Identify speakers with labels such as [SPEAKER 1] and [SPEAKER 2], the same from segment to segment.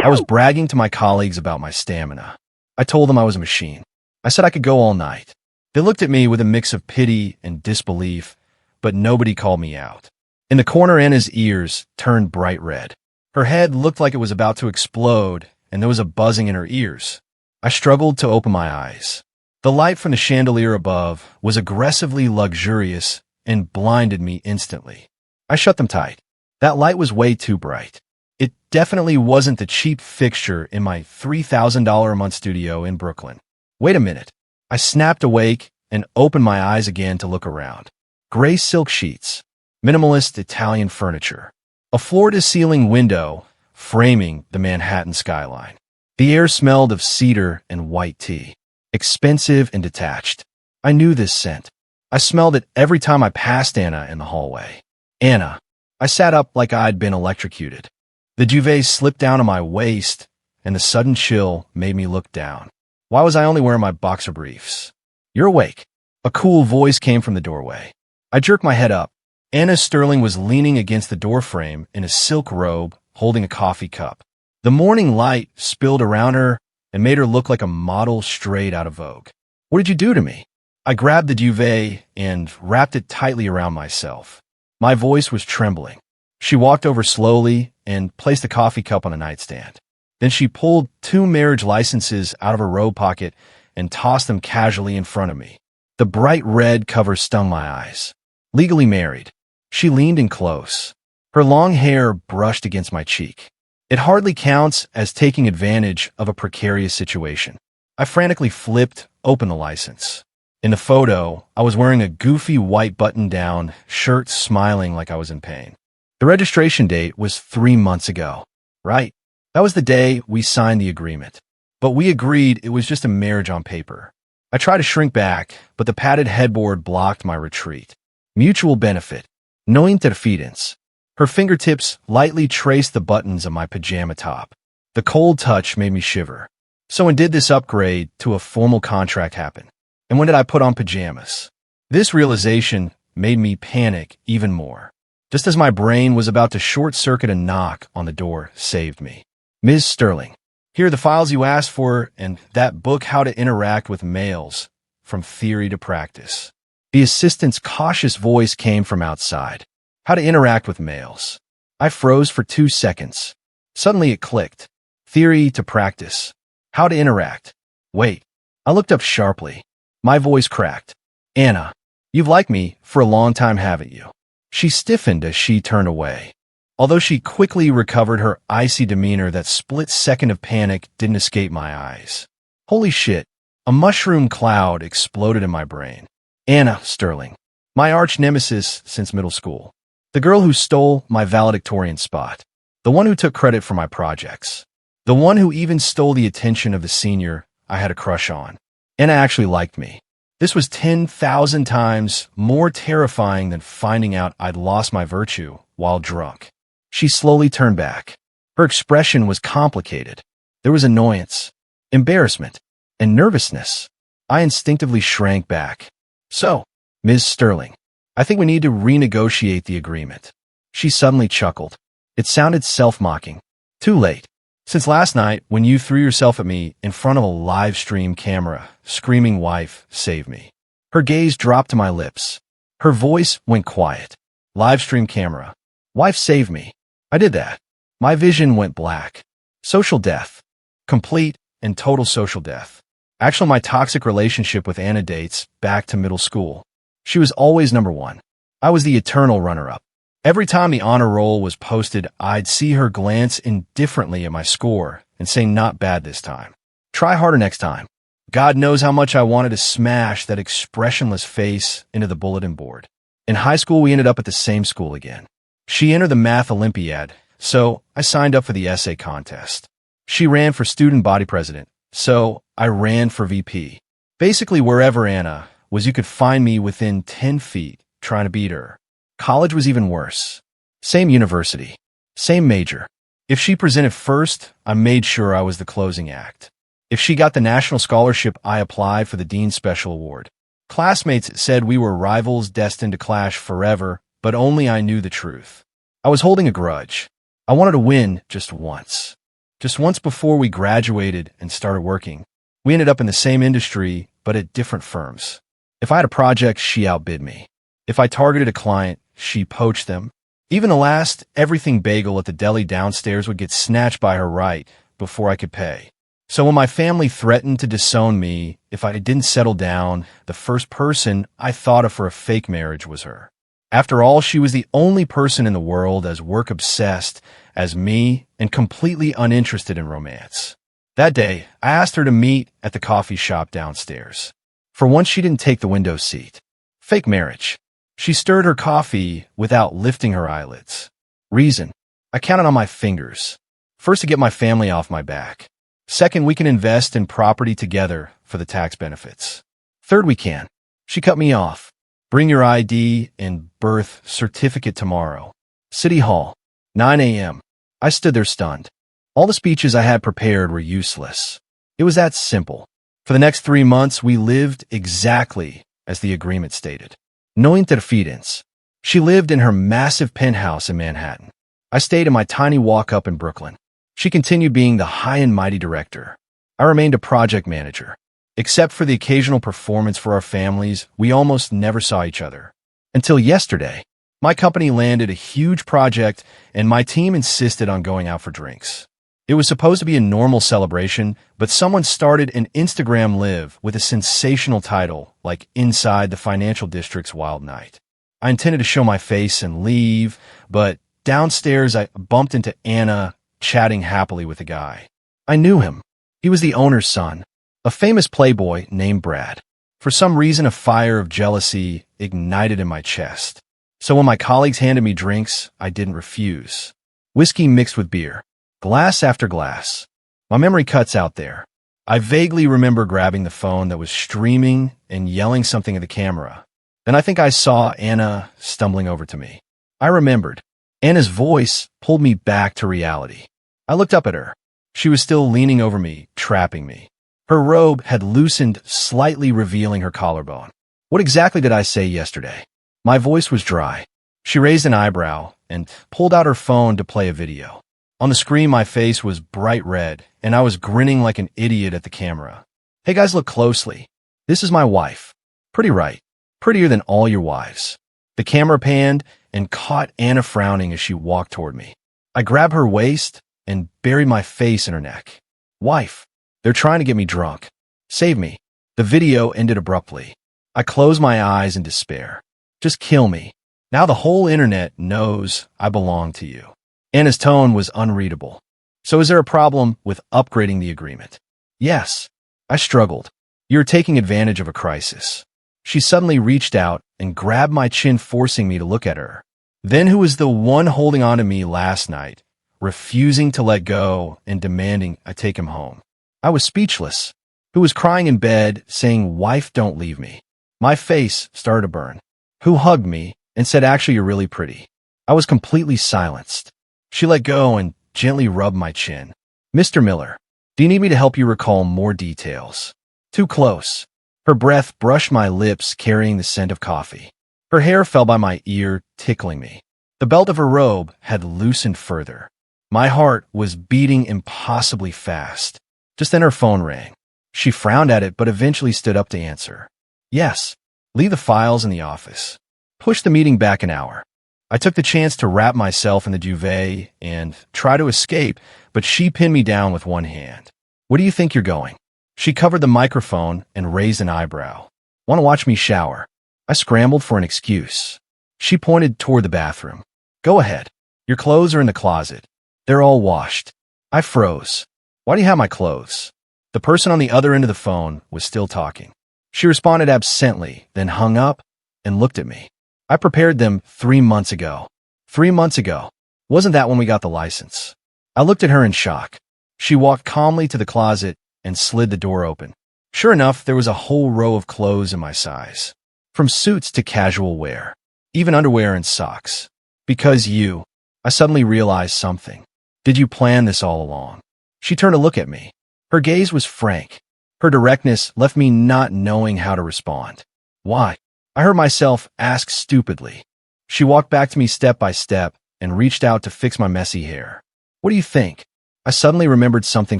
[SPEAKER 1] I was bragging to my colleagues about my stamina. I told them I was a machine. I said I could go all night. They looked at me with a mix of pity and disbelief, but nobody called me out. In the corner, Anna's ears turned bright red. Her head looked like it was about to explode, and there was a buzzing in her ears. I struggled to open my eyes. The light from the chandelier above was aggressively luxurious and blinded me instantly. I shut them tight. That light was way too bright. It definitely wasn't the cheap fixture in my $3,000 a month studio in Brooklyn. Wait a minute. I snapped awake and opened my eyes again to look around. Gray silk sheets, minimalist Italian furniture, a floor-to-ceiling window framing the Manhattan skyline. The air smelled of cedar and white tea, expensive and detached. I knew this scent. I smelled it every time I passed Anna in the hallway. Anna. I sat up like I'd been electrocuted. The duvet slipped down to my waist, and the sudden chill made me look down. Why was I only wearing my boxer briefs? You're awake. A cool voice came from the doorway. I jerked my head up. Anna Sterling was leaning against the doorframe in a silk robe, holding a coffee cup. The morning light spilled around her and made her look like a model straight out of Vogue. What did you do to me? I grabbed the duvet and wrapped it tightly around myself. My voice was trembling. She walked over slowly and placed the coffee cup on a nightstand. Then she pulled 2 marriage licenses out of her robe pocket and tossed them casually in front of me. The bright red cover stung my eyes. Legally married. She leaned in close. Her long hair brushed against my cheek. It hardly counts as taking advantage of a precarious situation. I frantically flipped open the license. In the photo, I was wearing a goofy white button-down shirt, smiling like I was in pain. The registration date was 3 months ago. Right. That was the day we signed the agreement. But we agreed it was just a marriage on paper. I tried to shrink back, but the padded headboard blocked my retreat. Mutual benefit. No interference. Her fingertips lightly traced the buttons of my pajama top. The cold touch made me shiver. So when did this upgrade to a formal contract happen? And when did I put on pajamas? This realization made me panic even more. Just as my brain was about to short-circuit, a knock on the door saved me. Ms. Sterling, here are the files you asked for and that book, How to Interact with Males, From Theory to Practice. The assistant's cautious voice came from outside. How to interact with males. I froze for 2 seconds. Suddenly it clicked. Theory to practice. How to interact. Wait. I looked up sharply. My voice cracked. Anna, you've liked me for a long time, haven't you? She stiffened as she turned away. Although she quickly recovered her icy demeanor, that split second of panic didn't escape my eyes. Holy shit. A mushroom cloud exploded in my brain. Anna Sterling. My arch-nemesis since middle school. The girl who stole my valedictorian spot. The one who took credit for my projects. The one who even stole the attention of the senior I had a crush on. Anna actually liked me. This was 10,000 times more terrifying than finding out I'd lost my virtue while drunk. She slowly turned back. Her expression was complicated. There was annoyance, embarrassment, and nervousness. I instinctively shrank back. So, Ms. Sterling, I think we need to renegotiate the agreement. She suddenly chuckled. It sounded self-mocking. Too late. Since last night, when you threw yourself at me in front of a live stream camera, screaming, "Wife, save me." Her gaze dropped to my lips. Her voice went quiet. Live stream camera. Wife, save me. I did that. My vision went black. Social death. Complete and total social death. Actually, my toxic relationship with Anna dates back to middle school. She was always number one. I was the eternal runner-up. Every time the honor roll was posted, I'd see her glance indifferently at my score and say, "Not bad this time. Try harder next time." God knows how much I wanted to smash that expressionless face into the bulletin board. In high school, we ended up at the same school again. She entered the math Olympiad, so I signed up for the essay contest. She ran for student body president, so I ran for VP. Basically, wherever Anna was, you could find me within 10 feet trying to beat her. College was even worse. Same university, same major. If she presented first, I made sure I was the closing act. If she got the national scholarship, I applied for the Dean's Special Award. Classmates said we were rivals destined to clash forever, but only I knew the truth. I was holding a grudge. I wanted to win just once. Just once before we graduated and started working. We ended up in the same industry, but at different firms. If I had a project, she outbid me. If I targeted a client, she poached them. Even the last everything bagel at the deli downstairs would get snatched by her right before I could pay. So when my family threatened to disown me if I didn't settle down, the first person I thought of for a fake marriage was her. After all, she was the only person in the world as work-obsessed as me and completely uninterested in romance. That day, I asked her to meet at the coffee shop downstairs. For once, she didn't take the window seat. Fake marriage. She stirred her coffee without lifting her eyelids. Reason. I counted on my fingers. First, to get my family off my back. Second, we can invest in property together for the tax benefits. Third, we can. She cut me off. Bring your ID and birth certificate tomorrow. City Hall. 9 a.m. I stood there stunned. All the speeches I had prepared were useless. It was that simple. For the next 3 months, we lived exactly as the agreement stated. No interference. She lived in her massive penthouse in Manhattan. I stayed in my tiny walk-up in Brooklyn. She continued being the high and mighty director. I remained a project manager. Except for the occasional performance for our families, we almost never saw each other. Until yesterday, my company landed a huge project and my team insisted on going out for drinks. It was supposed to be a normal celebration, but someone started an Instagram live with a sensational title like Inside the Financial District's Wild Night. I intended to show my face and leave, but downstairs I bumped into Anna chatting happily with a guy. I knew him. He was the owner's son, a famous playboy named Brad. For some reason, a fire of jealousy ignited in my chest. So when my colleagues handed me drinks, I didn't refuse. Whiskey mixed with beer. Glass after glass. My memory cuts out there. I vaguely remember grabbing the phone that was streaming and yelling something at the camera. Then I think I saw Anna stumbling over to me. I remembered. Anna's voice pulled me back to reality. I looked up at her. She was still leaning over me, trapping me. Her robe had loosened, slightly revealing her collarbone. What exactly did I say yesterday? My voice was dry. She raised an eyebrow and pulled out her phone to play a video. On the screen, my face was bright red, and I was grinning like an idiot at the camera. Hey guys, look closely. This is my wife. Pretty right. Prettier than all your wives. The camera panned and caught Anna frowning as she walked toward me. I grabbed her waist and buried my face in her neck. Wife, they're trying to get me drunk. Save me. The video ended abruptly. I closed my eyes in despair. Just kill me. Now the whole internet knows I belong to you. Anna's tone was unreadable. So is there a problem with upgrading the agreement? Yes. I struggled. You're taking advantage of a crisis. She suddenly reached out and grabbed my chin, forcing me to look at her. Then who was the one holding on to me last night, refusing to let go and demanding I take him home? I was speechless. Who was crying in bed, saying, "Wife, don't leave me." My face started to burn. Who hugged me and said, "Actually, you're really pretty." I was completely silenced. She let go and gently rubbed my chin. "Mr. Miller, do you need me to help you recall more details?" Too close. Her breath brushed my lips, carrying the scent of coffee. Her hair fell by my ear, tickling me. The belt of her robe had loosened further. My heart was beating impossibly fast. Just then her phone rang. She frowned at it, but eventually stood up to answer. "Yes, leave the files in the office. Push the meeting back an hour." I took the chance to wrap myself in the duvet and try to escape, but she pinned me down with one hand. "Where do you think you're going?" She covered the microphone and raised an eyebrow. "Want to watch me shower?" I scrambled for an excuse. She pointed toward the bathroom. "Go ahead. Your clothes are in the closet. They're all washed." I froze. "Why do you have my clothes?" The person on the other end of the phone was still talking. She responded absently, then hung up and looked at me. "I prepared them 3 months ago." 3 months ago? Wasn't that when we got the license? I looked at her in shock. She walked calmly to the closet and slid the door open. Sure enough, there was a whole row of clothes in my size. From suits to casual wear. Even underwear and socks. "Because you." I suddenly realized something. "Did you plan this all along?" She turned to look at me. Her gaze was frank. Her directness left me not knowing how to respond. "Why?" I heard myself ask stupidly. She walked back to me step by step and reached out to fix my messy hair. "What do you think?" I suddenly remembered something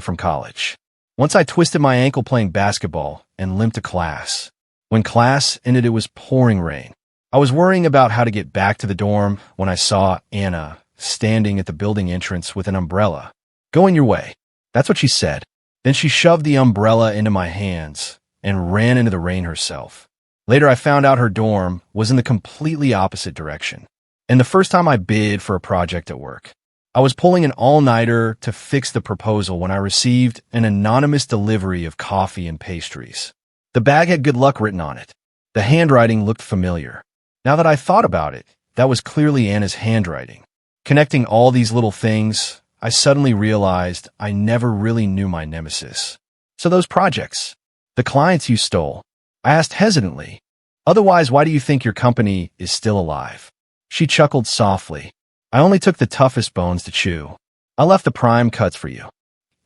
[SPEAKER 1] from college. Once I twisted my ankle playing basketball and limped to class. When class ended, it was pouring rain. I was worrying about how to get back to the dorm when I saw Anna standing at the building entrance with an umbrella. "Going your way." That's what she said. Then she shoved the umbrella into my hands and ran into the rain herself. Later, I found out her dorm was in the completely opposite direction. And the first time I bid for a project at work, I was pulling an all-nighter to fix the proposal when I received an anonymous delivery of coffee and pastries. The bag had "good luck" written on it. The handwriting looked familiar. Now that I thought about it, that was clearly Anna's handwriting. Connecting all these little things, I suddenly realized I never really knew my nemesis. "So those projects, the clients you stole," I asked hesitantly. "Otherwise, why do you think your company is still alive?" She chuckled softly. "I only took the toughest bones to chew. I left the prime cuts for you."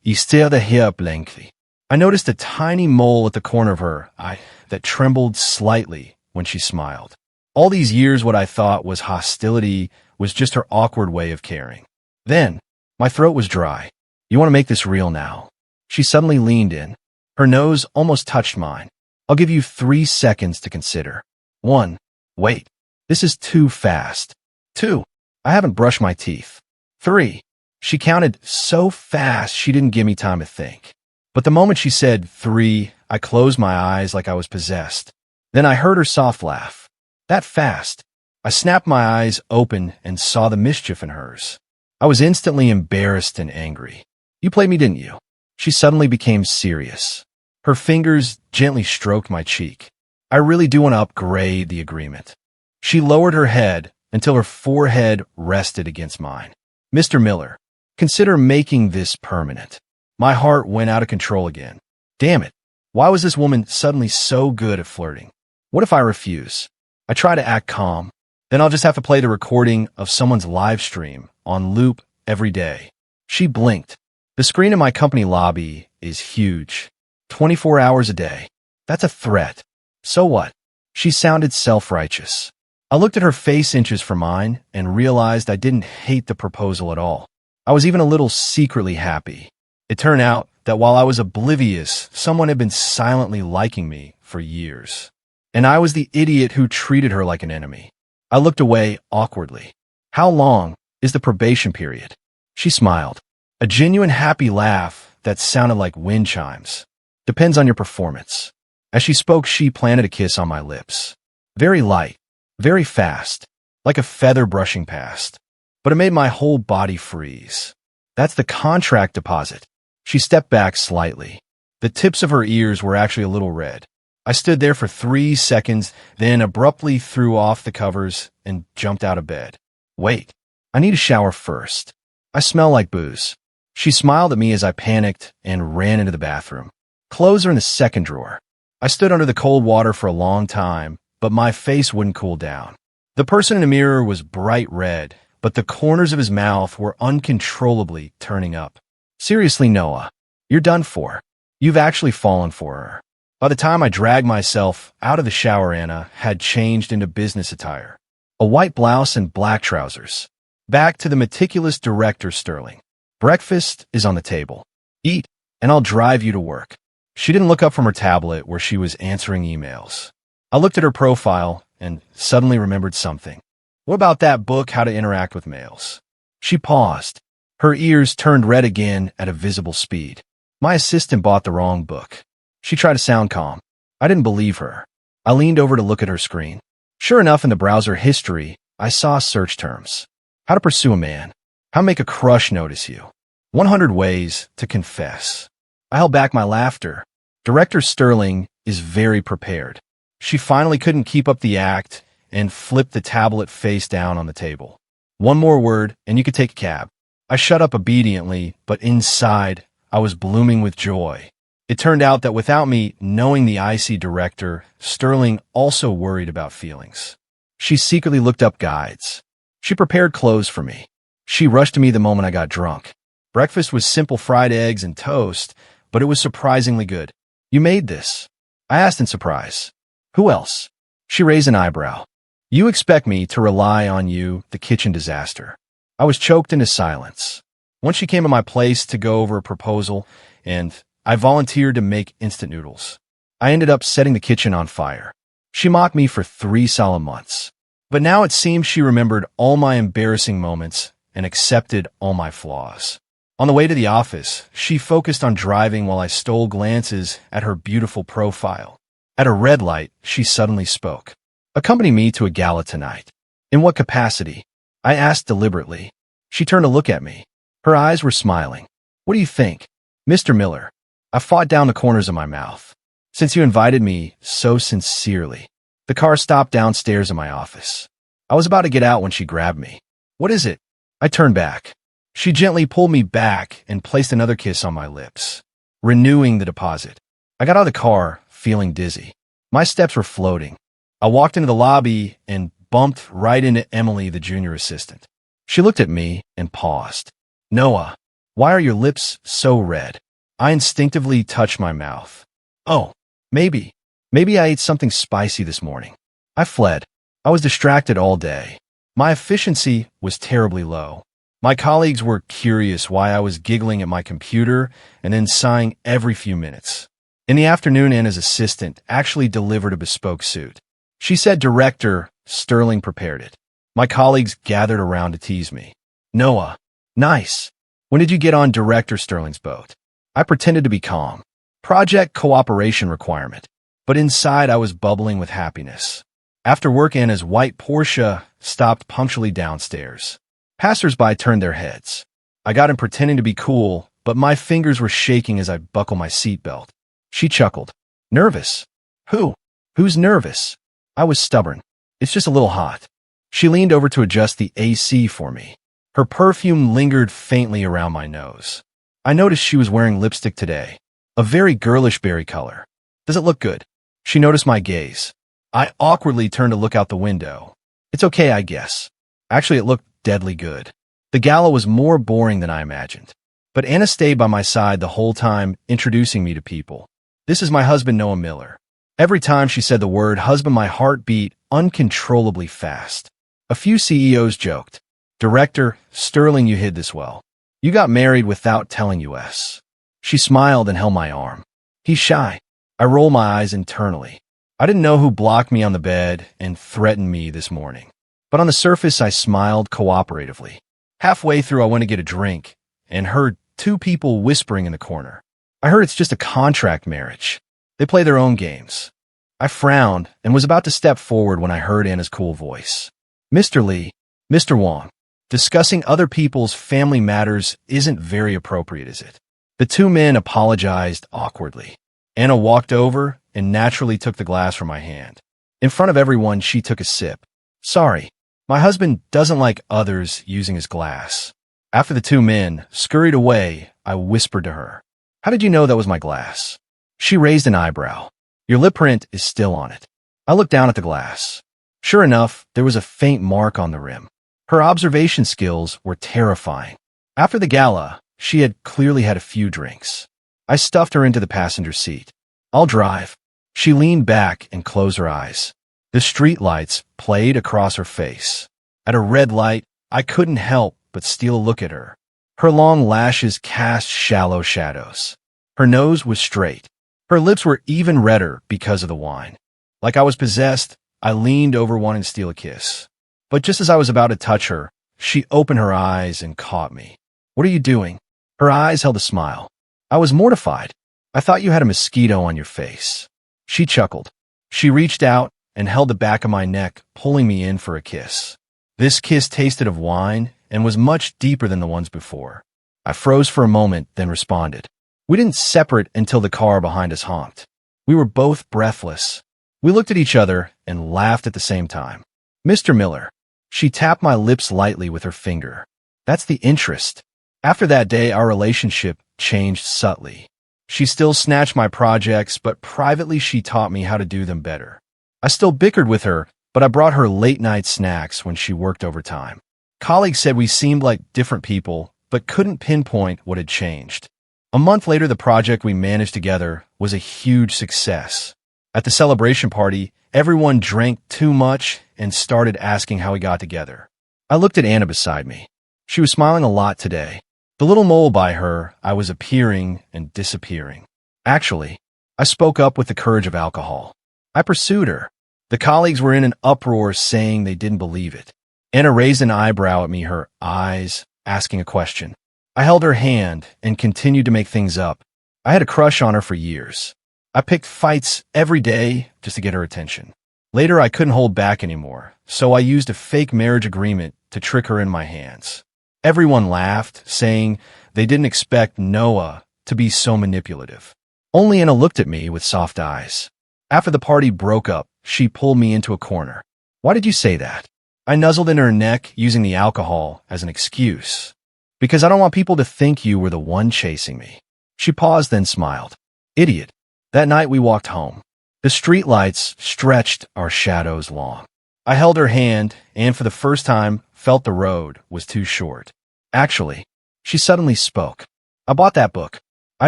[SPEAKER 1] "You still the hair blankly." I noticed a tiny mole at the corner of her eye that trembled slightly when she smiled. All these years, what I thought was hostility was just her awkward way of caring. Then, my throat was dry. "You want to make this real now?" She suddenly leaned in. Her nose almost touched mine. "I'll give you 3 seconds to consider." 1. Wait. This is too fast. 2. I haven't brushed my teeth. 3. She counted so fast she didn't give me time to think. But the moment she said 3, I closed my eyes like I was possessed. Then I heard her soft laugh. That fast. I snapped my eyes open and saw the mischief in hers. I was instantly embarrassed and angry. "You played me, didn't you?" She suddenly became serious. Her fingers gently stroked my cheek. "I really do want to upgrade the agreement." She lowered her head until her forehead rested against mine. "Mr. Miller, consider making this permanent." My heart went out of control again. Damn it. Why was this woman suddenly so good at flirting? What if I refuse? I try to act calm. Then I'll just have to play the recording of someone's live stream on loop every day. She blinked. "The screen in my company lobby is huge. 24 hours a day. That's a threat." "So what?" She sounded self-righteous. I looked at her face inches from mine and realized I didn't hate the proposal at all. I was even a little secretly happy. It turned out that while I was oblivious, someone had been silently liking me for years. And I was the idiot who treated her like an enemy. I looked away awkwardly. "How long is the probation period?" She smiled. A genuine happy laugh that sounded like wind chimes. "Depends on your performance." As she spoke, she planted a kiss on my lips. Very light, very fast, like a feather brushing past. But it made my whole body freeze. "That's the contract deposit." She stepped back slightly. The tips of her ears were actually a little red. I stood there for 3 seconds, then abruptly threw off the covers and jumped out of bed. "Wait, I need a shower first. I smell like booze." She smiled at me as I panicked and ran into the bathroom. Clothes are in the second drawer. I stood under the cold water for a long time, but my face wouldn't cool down. The person in the mirror was bright red, but the corners of his mouth were uncontrollably turning up. "Seriously, Noah, you're done for. You've actually fallen for her." By the time I dragged myself out of the shower, Anna had changed into business attire. A white blouse and black trousers. Back to the meticulous director Sterling. "Breakfast is on the table. Eat, and I'll drive you to work." She didn't look up from her tablet where she was answering emails. I looked at her profile and suddenly remembered something. "What about that book, How to Interact with Males?" She paused. Her ears turned red again at a visible speed. My assistant bought the wrong book. She tried to sound calm. I didn't believe her. I leaned over to look at her screen. Sure enough, in the browser history, I saw search terms. "How to pursue a man. How to make a crush notice you. 100 ways to confess." I held back my laughter. Director Sterling is very prepared. She finally couldn't keep up the act and flipped the tablet face down on the table. "One more word, and you could take a cab." I shut up obediently, but inside, I was blooming with joy. It turned out that without me knowing the icy director, Sterling also worried about feelings. She secretly looked up guides. She prepared clothes for me. She rushed to me the moment I got drunk. Breakfast was simple fried eggs and toast, but it was surprisingly good. "You made this?" I asked in surprise. "Who else?" She raised an eyebrow. "You expect me to rely on you, the kitchen disaster." I was choked into silence. Once she came to my place to go over a proposal, and I volunteered to make instant noodles. I ended up setting the kitchen on fire. She mocked me for 3 solid months. But now it seems she remembered all my embarrassing moments and accepted all my flaws. On the way to the office, she focused on driving while I stole glances at her beautiful profile. At a red light, she suddenly spoke. "Accompany me to a gala tonight." "In what capacity?" I asked deliberately. She turned to look at me. Her eyes were smiling. "What do you think?" "Mr. Miller." I fought down the corners of my mouth. "Since you invited me so sincerely." The car stopped downstairs in my office. I was about to get out when she grabbed me. "What is it?" I turned back. She gently pulled me back and placed another kiss on my lips, renewing the deposit. I got out of the car, feeling dizzy. My steps were floating. I walked into the lobby and bumped right into Emily, the junior assistant. She looked at me and paused. "Noah, why are your lips so red?" I instinctively touched my mouth. "Oh, maybe I ate something spicy this morning." I fled. I was distracted all day. My efficiency was terribly low. My colleagues were curious why I was giggling at my computer and then sighing every few minutes. In the afternoon, Anna's assistant actually delivered a bespoke suit. She said Director Sterling prepared it. My colleagues gathered around to tease me. "Noah, nice. When did you get on Director Sterling's boat?" I pretended to be calm. "Project cooperation requirement." But inside I was bubbling with happiness. After work, Anna's white Porsche stopped punctually downstairs. Passers-by turned their heads. I got in pretending to be cool, but my fingers were shaking as I buckled my seatbelt. She chuckled. "Nervous?" Who's nervous?" I was stubborn. "It's just a little hot." She leaned over to adjust the AC for me. Her perfume lingered faintly around my nose. I noticed she was wearing lipstick today, a very girlish berry color. "Does it look good?" She noticed my gaze. I awkwardly turned to look out the window. "It's okay, I guess." Actually, it looked deadly good. The gala was more boring than I imagined. But Anna stayed by my side the whole time, introducing me to people. "This is my husband, Noah Miller." Every time she said the word husband, my heart beat uncontrollably fast. A few CEOs joked. "Director Sterling, you hid this well. You got married without telling us." She smiled and held my arm. "He's shy." I rolled my eyes internally. I didn't know who blocked me on the bed and threatened me this morning. But on the surface, I smiled cooperatively. Halfway through, I went to get a drink and heard 2 people whispering in the corner. I heard it's just a contract marriage. They play their own games. I frowned and was about to step forward when I heard Anna's cool voice. "Mr. Lee, Mr. Wong, discussing other people's family matters isn't very appropriate, is it?" The 2 men apologized awkwardly. Anna walked over and naturally took the glass from my hand. In front of everyone, she took a sip. "Sorry, my husband doesn't like others using his glass." After the 2 men scurried away, I whispered to her, "How did you know that was my glass?" She raised an eyebrow. "Your lip print is still on it." I looked down at the glass. Sure enough, there was a faint mark on the rim. Her observation skills were terrifying. After the gala, she had clearly had a few drinks. I stuffed her into the passenger seat. "I'll drive." She leaned back and closed her eyes. The streetlights played across her face. At a red light, I couldn't help but steal a look at her. Her long lashes cast shallow shadows. Her nose was straight. Her lips were even redder because of the wine. Like I was possessed, I leaned over wanting to steal a kiss. But just as I was about to touch her, she opened her eyes and caught me. "What are you doing?" Her eyes held a smile. I was mortified. "I thought you had a mosquito on your face." She chuckled. She reached out and held the back of my neck, pulling me in for a kiss. This kiss tasted of wine and was much deeper than the ones before. I froze for a moment, then responded. We didn't separate until the car behind us honked. We were both breathless. We looked at each other and laughed at the same time. "Mr. Miller." She tapped my lips lightly with her finger. "That's the interest." After that day, our relationship changed subtly. She still snatched my projects, but privately she taught me how to do them better. I still bickered with her, but I brought her late-night snacks when she worked overtime. Colleagues said we seemed like different people, but couldn't pinpoint what had changed. A month later, the project we managed together was a huge success. At the celebration party, everyone drank too much and started asking how we got together. I looked at Anna beside me. She was smiling a lot today. The little mole by her, I was appearing and disappearing. Actually, I spoke up with the courage of alcohol. I pursued her. The colleagues were in an uproar saying they didn't believe it. Anna raised an eyebrow at me, her eyes asking a question. I held her hand and continued to make things up. I had a crush on her for years. I picked fights every day just to get her attention. Later, I couldn't hold back anymore, so I used a fake marriage agreement to trick her in my hands. Everyone laughed, saying they didn't expect Noah to be so manipulative. Only Anna looked at me with soft eyes. After the party broke up, she pulled me into a corner. Why did you say that? I nuzzled in her neck, using the alcohol as an excuse. Because I don't want people to think you were the one chasing me. She paused, then smiled. Idiot. That night we walked home. The streetlights stretched our shadows long. I held her hand and for the first time felt the road was too short. Actually, she suddenly spoke. I bought that book. I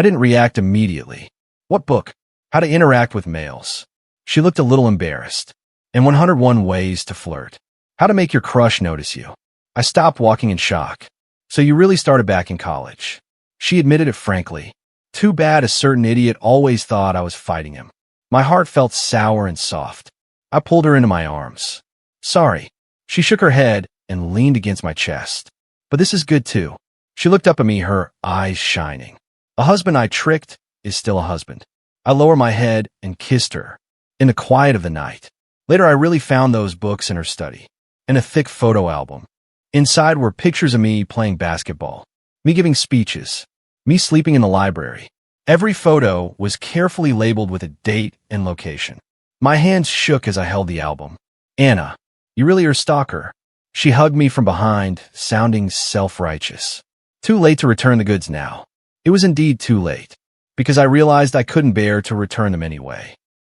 [SPEAKER 1] didn't react immediately. What book? How to Interact with Males. She looked a little embarrassed. And 101 Ways to Flirt. How to Make Your Crush Notice You. I stopped walking in shock. So you really started back in college. She admitted it frankly. Too bad a certain idiot always thought I was fighting him. My heart felt sour and soft. I pulled her into my arms. Sorry. She shook her head and leaned against my chest. But this is good too. She looked up at me, her eyes shining. A husband I tricked is still a husband. I lowered my head and kissed her. In the quiet of the night. Later, I really found those books in her study. And a thick photo album. Inside were pictures of me playing basketball. Me giving speeches. Me sleeping in the library. Every photo was carefully labeled with a date and location. My hands shook as I held the album. Anna, you really are a stalker. She hugged me from behind, sounding self-righteous. Too late to return the goods now. It was indeed too late, because I realized I couldn't bear to return them anyway.